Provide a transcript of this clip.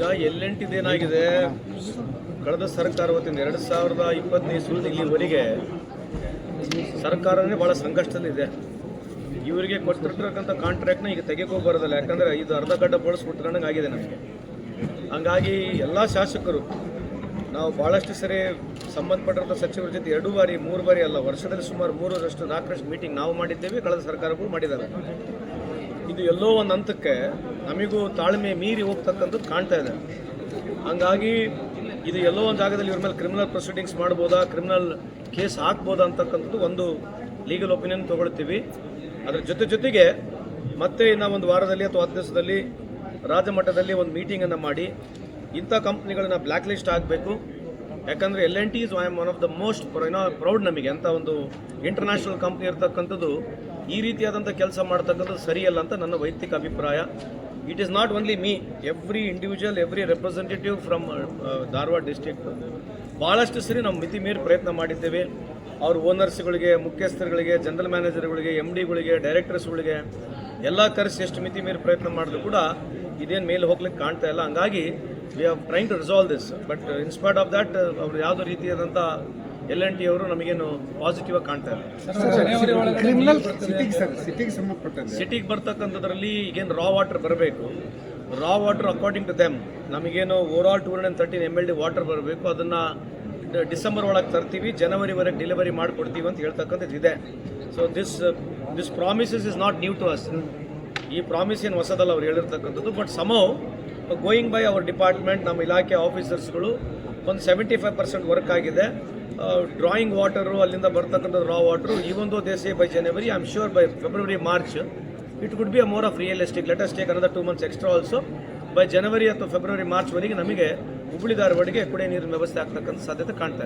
ಈಗ ಎಲ್ಲೆಂಟಿದೇನಾಗಿದೆ ಕಳೆದ ಸರ್ಕಾರ ಹೊತ್ತಿಂದ 2020 ಇಲ್ಲಿವರೆಗೆ ಸರ್ಕಾರನೇ ಭಾಳ ಸಂಕಷ್ಟದಲ್ಲಿದೆ. ಇವರಿಗೆ ಕೊಟ್ಟಿರ್ತಕ್ಕಂಥ ಕಾಂಟ್ರಾಕ್ಟ್ನ ಈಗ ತೆಗೆಕೋ ಬರೋದಿಲ್ಲ, ಯಾಕಂದರೆ ಇದು ಅರ್ಧ ಗಡ್ಡ ಬಳಸ್ಬಿಟ್ಕೊಂಡಂಗೆ ಆಗಿದೆ ನಮಗೆ. ಹಂಗಾಗಿ ಎಲ್ಲ ಶಾಸಕರು ನಾವು ಭಾಳಷ್ಟು ಸರಿ ಸಂಬಂಧಪಟ್ಟಿರೋ ಸಚಿವರ ಜೊತೆ 2 ಬಾರಿ 3 ಬಾರಿ ಅಲ್ಲ, ವರ್ಷದಲ್ಲಿ ಸುಮಾರು 3-4 ಮೀಟಿಂಗ್ ನಾವು ಮಾಡಿದ್ದೇವೆ, ಕಳೆದ ಸರ್ಕಾರಗಳು ಮಾಡಿದ್ದಾರೆ. ಇದು ಎಲ್ಲೋ ಒಂದು ಹಂತಕ್ಕೆ ನಮಗೂ ತಾಳ್ಮೆ ಮೀರಿ ಹೋಗ್ತಕ್ಕಂಥದ್ದು ಕಾಣ್ತಾ ಇದೆ. ಹಂಗಾಗಿ ಇದು ಎಲ್ಲೋ ಒಂದು ಜಾಗದಲ್ಲಿ ಇವ್ರ ಮೇಲೆ ಕ್ರಿಮಿನಲ್ ಪ್ರೊಸೀಡಿಂಗ್ಸ್ ಮಾಡ್ಬೋದಾ, ಕ್ರಿಮಿನಲ್ ಕೇಸ್ ಹಾಕ್ಬೋದಾ ಅಂತಕ್ಕಂಥದ್ದು ಒಂದು ಲೀಗಲ್ ಒಪಿನಿಯನ್ ತೊಗೊಳ್ತೀವಿ. ಅದರ ಜೊತೆಗೆ ಮತ್ತೆ ಇನ್ನು ಒಂದು ವಾರದಲ್ಲಿ ಅಥವಾ 10 ದಿವಸದಲ್ಲಿ ರಾಜ್ಯ ಮಟ್ಟದಲ್ಲಿ ಒಂದು ಮೀಟಿಂಗನ್ನು ಮಾಡಿ ಇಂಥ ಕಂಪ್ನಿಗಳನ್ನ ಬ್ಲ್ಯಾಕ್ ಲಿಸ್ಟ್ ಆಗಬೇಕು. ಯಾಕಂದರೆ L&T is one of the most proud ನಮಗೆ ಅಂತ ಒಂದು ಇಂಟರ್ನ್ಯಾಷನಲ್ ಕಂಪ್ನಿ ಇರ್ತಕ್ಕಂಥದ್ದು ಈ ರೀತಿಯಾದಂಥ ಕೆಲಸ ಮಾಡ್ತಕ್ಕಂಥದ್ದು ಸರಿಯಲ್ಲ ಅಂತ ನನ್ನ ವೈಯಕ್ತಿಕ ಅಭಿಪ್ರಾಯ. It is not only me, every individual, every representative from Dharwad district ಭಾಳಷ್ಟು ಸರಿ ನಾವು ಮಿತಿ ಮೀರಿ ಪ್ರಯತ್ನ ಮಾಡಿದ್ದೇವೆ. ಅವ್ರ ಓನರ್ಸ್ಗಳಿಗೆ, ಮುಖ್ಯಸ್ಥರುಗಳಿಗೆ, ಜನರಲ್ ಮ್ಯಾನೇಜರ್ಗಳಿಗೆ, MDಗಳಿಗೆ, ಡೈರೆಕ್ಟರ್ಸ್ಗಳಿಗೆ ಎಲ್ಲ ಕರೆಸಿ ಎಷ್ಟು ಮಿತಿ ಮೀರಿ ಪ್ರಯತ್ನ ಮಾಡಿದ್ರು ಕೂಡ ಇದೇನು ಮೇಲೆ ಹೋಗ್ಲಿಕ್ಕೆ ಕಾಣ್ತಾ ಇಲ್ಲ. ಹಂಗಾಗಿ we are trying to resolve this, but in spite of that ಅವರು ಯಾವುದೋ ರೀತಿಯಾದಂಥ L&T ಅವರು ನಮಗೇನು ಪಾಸಿಟಿವ್ ಆಗಿ ಕಾಣ್ತಾ ಇಲ್ಲ. ಸಿಟಿಗೆ ಬರ್ತಕ್ಕಂಥದ್ರಲ್ಲಿ ಈಗೇನು ರಾ ವಾಟರ್ ಬರಬೇಕು, ರಾ ವಾಟರ್ ಅಕಾರ್ಡಿಂಗ್ ಟು ದೆಮ್ ನಮಗೇನು ಓವರಾಲ್ 213 MLD ವಾಟರ್ ಬರಬೇಕು, ಅದನ್ನು ಡಿಸೆಂಬರ್ ಒಳಗೆ ತರ್ತೀವಿ, ಜನವರಿವರೆಗೆ ಡೆಲಿವರಿ ಮಾಡಿಕೊಡ್ತೀವಿ ಅಂತ ಹೇಳ್ತಕ್ಕಂಥದ್ದು ಇದೆ. So this promises is not new to us. ಈ ಪ್ರಾಮಿಸ್ ಏನು ಹೊಸದಲ್ಲ ಅವ್ರು ಹೇಳಿರ್ತಕ್ಕಂಥದ್ದು. ಬಟ್ ಸಮೌ ಗೋಯಿಂಗ್ ಬೈ ಅವರ್ ಡಿಪಾರ್ಟ್ಮೆಂಟ್, ನಮ್ಮ ಇಲಾಖೆ ಆಫೀಸರ್ಸ್ಗಳು ಒಂದು 75% ವರ್ಕ್ ಆಗಿದೆ. ಡ್ರಾಯಿಂಗ್ ವಾಟರು, ಅಲ್ಲಿಂದ ಬರ್ತಕ್ಕಂಥ ರಾ water, even though they say by January, I am sure by February, March, it could be a more of realistic. Let us take another 2 months extra also. By January ಅಥವಾ February, March ವರೆಗೆ ನಮಗೆ ಹುಬ್ಬಳ್ಳಿ ಧಾರವಾಡಿಗೆ ಕುಡಿಯ ನೀರಿನ ವ್ಯವಸ್ಥೆ ಆಗ್ತಕ್ಕಂಥ ಸಾಧ್ಯತೆ ಕಾಣ್ತಾ ಇದೆ.